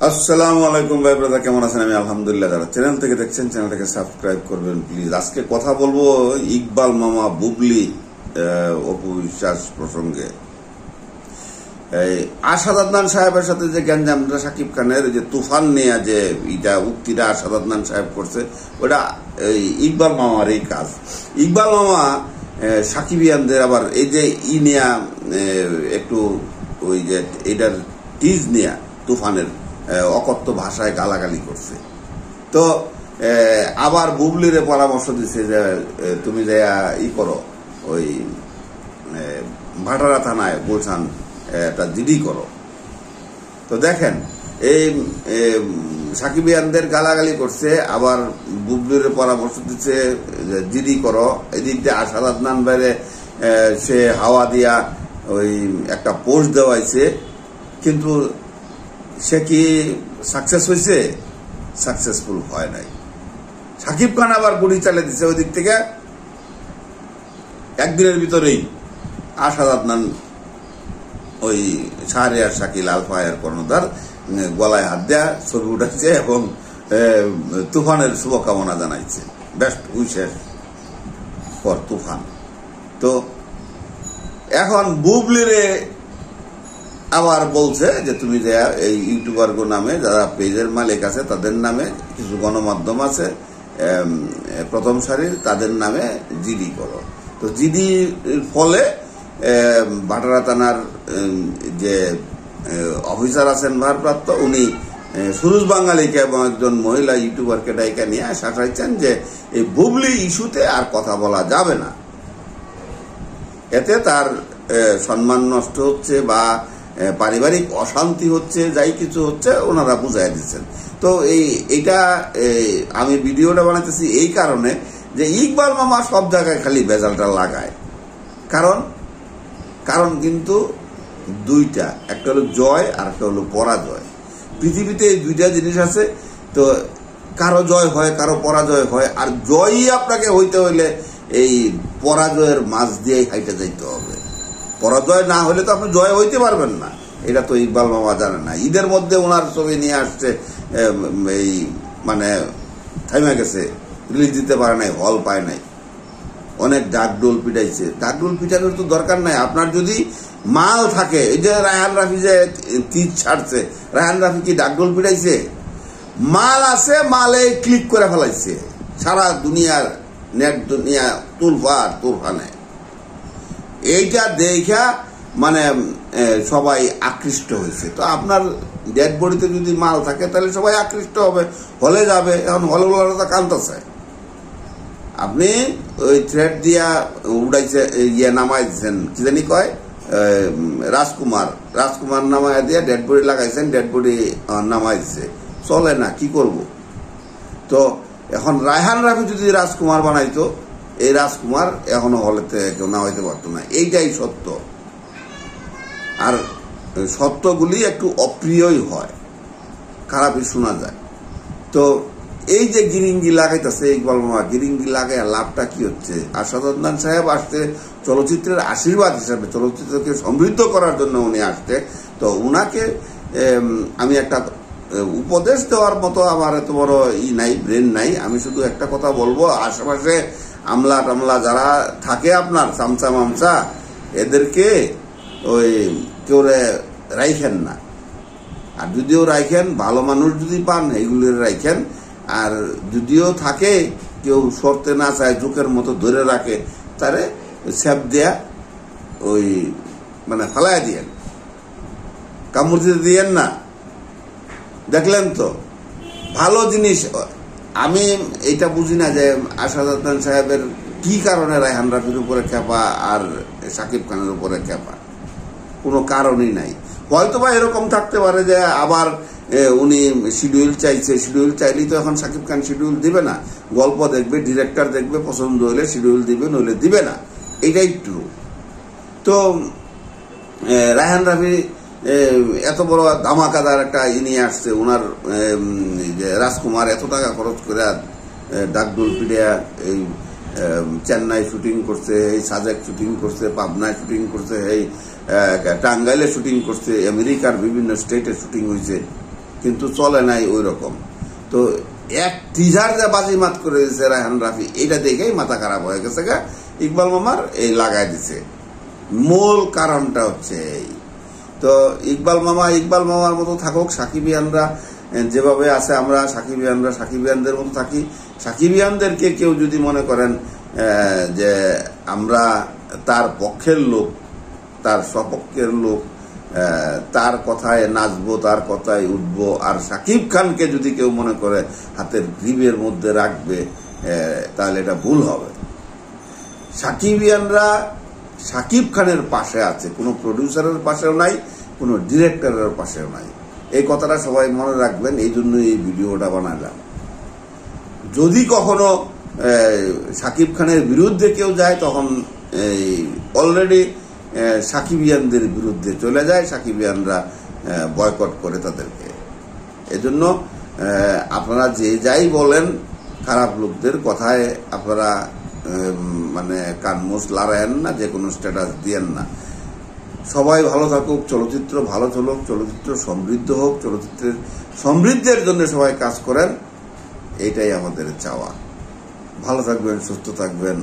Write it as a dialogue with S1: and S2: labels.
S1: আসসালামু আলাইকুম ভাই ব্রাদার, কেমন আছেন? আমি আলহামদুলিল্লাহ। যারা চ্যানেল থেকে দেখছেন চ্যানেলটাকে সাবস্ক্রাইব করবেন প্লিজ। আজকে কথা বলবো ইকবাল মামা, বুবলি, অপু বিশ্বাস প্রসঙ্গে। আসাদ আদনান সাহেবের সাথে যে গ্যাঞ্জামটা সাকিব খানের যে তুফান নিয়ে যে এটা উক্তিটা আসাদ আদনান সাহেব করছে, ওটা ইকবাল মামার এই কাজ। ইকবাল মামা সাকিবিয়ানদের আবার এই যে নিয়া একটু ওই যে এটার টিজ নিয়া তুফানের অকথ্য ভাষায় গালাগালি করছে। তো আবার বুবলিরে পরামর্শ দিচ্ছে যে তুমি যে করো, ওই ভাটারা থানায় বলছান একটা জিডি করো। তো দেখেন, এই সাকিবিয়ানদের গালাগালি করছে, আবার বুবলির পরামর্শ দিচ্ছে জিডি করো। এদিক দিয়ে আসাদ আদনান বাইরে সে হাওয়া দিয়া ওই একটা পোস্ট দেওয়াইছে, কিন্তু সে কি সাকসেস হয়েছে? সাকসেসফুল হয় নাই। সাকিব খান আবার গুলি চালিয়ে দিচ্ছে ওই দিক থেকে। একদিনের ভিতরেই আসাদ আদনান ওই শাহরিয়ার শাকিল আলফায়ার কর্ণধার গলায় হাত দেয়া ছবি উঠাচ্ছে এবং তুফানের শুভকামনা জানাইছে। বেস্ট উইশেস ফর তুফান। তো এখন বুবলিরে আবার বলছে যে তুমি যে এই ইউটিউবার নামে যারা পেজের মালিক আছে তাদের নামে, কিছু গণমাধ্যম আছে প্রথম সারির, তাদের নামে জিডি করো। তো জিডির ফলে ভাটারা থানার যে অফিসার আছেন ভারপ্রাপ্ত, উনি সুরুজ বাঙালিকে এবং একজন মহিলা ইউটিউবারকে ডাইকা নিয়ে শাসাইছেন যে এই বুবলি ইস্যুতে আর কথা বলা যাবে না, এতে তার সম্মান নষ্ট হচ্ছে বা পারিবারিক অশান্তি হচ্ছে, যাই কিছু হচ্ছে ওনারা বুঝাই দিচ্ছেন। তো এইটা আমি ভিডিওটা বানাইতেছি এই কারণে যে ইকবাল মামা সব জায়গায় খালি বেজালটা লাগায়। কারণ কিন্তু দুইটা, একটা হলো জয় আর একটা হলো পরাজয়। পৃথিবীতে এই দুইটা জিনিস আছে। তো কারো জয় হয়, কারো পরাজয় হয়। আর জয়ই আপনাকে হইতে হইলে এই পরাজয়ের মাঝ দিয়েই হাইটে যাইতে হবে। পরাজয় না হলে তো আপনি জয় হইতে পারবেন না। এটা তো ইকবাল মামা জানে না। ঈদের মধ্যে ওনার ছবি নিয়ে আসছে, এই মানে থাইমা গেছে, রিলিজ দিতে পারে নাই, হল পায় নাই, অনেক ডাকডোল পিটাইছে। ডাকডোল পিটানোর তো দরকার নাই। আপনার যদি মাল থাকে, এই যে রায়হান রাফি যে তীর ছাড়ছে, রায়হান রাফি কি ডাকডোল পিটাইছে? মাল আছে, মালে ক্লিক করে ফেলাইছে। সারা দুনিয়ার নেট দুনিয়া তুরফানে এইটা দেখা মানে সবাই আকৃষ্ট হয়েছে। তো আপনার ডেড বডিতে যদি মাল থাকে তাহলে সবাই আকৃষ্ট হবে, হলে যাবে। এখন হলগুলো কান্দছে। আপনি ওই থ্রেড দিয়া উড়াইছে, নামাই দিচ্ছেন, কি জানি কয়, রাজকুমার নামাই দিয়ে ডেড বডি লাগাইছেন, ডেড বডি নামাই দিচ্ছে, চলে না, কি করব? তো এখন রায়হান রাফি যদি রাজকুমার বানাইতো, এই রাজকুমার এখনো হলেতে কেউ না হইতে পারতো না। এইটাই সত্য। আর সত্যগুলি একটু অপ্রিয়ই হয়, খারাপই শোনা যায়। তো এই যে গিরিঙ্গি লাগাইতেছে ইকবাল মামা, গিরিঙ্গি লাগাই লাভটা কি হচ্ছে? আসাদ আদনান সাহেব আসছে চলচ্চিত্রের আশীর্বাদ হিসাবে, চলচ্চিত্রকে সমৃদ্ধ করার জন্য উনি আসছে। তো উনাকে আমি একটা উপদেশ দেওয়ার মতো আমার এত বড় নাই, ব্রেন নাই। আমি শুধু একটা কথা বলবো, আশেপাশে আমলা টামলা যারা থাকে, আপনার চামচা মামচা, এদেরকে ওই কেউ রাইখেন না। আর যদিও রাইখেন, ভালো মানুষ যদি পান এইগুলির রাইখেন। আর যদিও থাকে কেউ সরতে না চায়, জোকের মতো ধরে রাখে, তারে স্যাপ দেয়া ওই মানে ফালাই দিয়েন, কামড় দিতে দিয়েন না। দেখলেন তো ভালো জিনিস। আমি এইটা বুঝি না যে আসাদ আদনান সাহেবের কি কারণে রায়হান রাফির উপরে খেপা আর সাকিব খানের উপরে খেপা, কোনো কারণই নাই। হয়তো বা এরকম থাকতে পারে যে আবার উনি শিডিউল চাইছে, শিডিউল চাইলেই তো এখন সাকিব খান শিডিউল দিবে না। গল্প দেখবে, ডিরেক্টর দেখবে, পছন্দ হলে শিডিউল দিবে, নইলে দিবে না। এটাই ট্রু। তো রায়হান রাফি এত বড় ধামাকাদার একটা নিয়ে আসছে, ওনার যে রাজকুমার এত টাকা খরচ করে ডাকডোল পিডিয়া এই চেন্নাই শুটিং করছে, এই সাজেক শুটিং করছে, পাবনায় শুটিং করছে, এই টাঙ্গাইলে শুটিং করছে, আমেরিকার বিভিন্ন স্টেটে শুটিং হয়েছে। কিন্তু চলে নাই ওই রকম। তো এক টিজার যে বাজিমাত করে দিয়েছে রায়হান রাফি, এটা দেখেই মাথা খারাপ হয়ে গেছে গা ইকবাল মামার, এই লাগাই দিছে। মূল কারণটা হচ্ছে এই। তো ইকবাল মামার মতো থাকুক, সাকিবিয়ানরা যেভাবে আছে, আমরা সাকিবিয়ানদের মতো থাকি। সাকিবিয়ানদেরকে কেউ যদি মনে করেন যে আমরা তার পক্ষের লোক, তার সপক্ষের লোক, তার কথায় নাচবো, তার কথায় উঠবো, আর সাকিব খানকে যদি কেউ মনে করে হাতের গ্রিবের মধ্যে রাখবে, তাহলে এটা ভুল হবে। সাকিবিয়ানরা সাকিব খানের পাশে আছে, কোনো প্রডিউসারের পাশেও নাই, কোনো ডিরেক্টরের পাশেও নাই। এই কথাটা সবাই মনে রাখবেন, এই জন্য এই ভিডিওটা বানালাম। যদি কখনো সাকিব খানের বিরুদ্ধে কেউ যায়, তখন অলরেডি সাকিবিয়ানদের বিরুদ্ধে চলে যায়, সাকিবিয়ানরা বয়কট করে তাদেরকে। এজন্য আপনারা যে যাই বলেন, খারাপ লোকদের কথায় আপনারা মানে কানমোষ লড়ায়েন না, যে কোনো স্ট্যাটাস দিয়েন না। সবাই ভালো থাকুক, চলচ্চিত্র ভালো চলুক, চলচ্চিত্র সমৃদ্ধ হোক, চলচ্চিত্রের সমৃদ্ধের জন্য সবাই কাজ করেন, এইটাই আমাদের চাওয়া। ভালো থাকবেন, সুস্থ থাকবেন।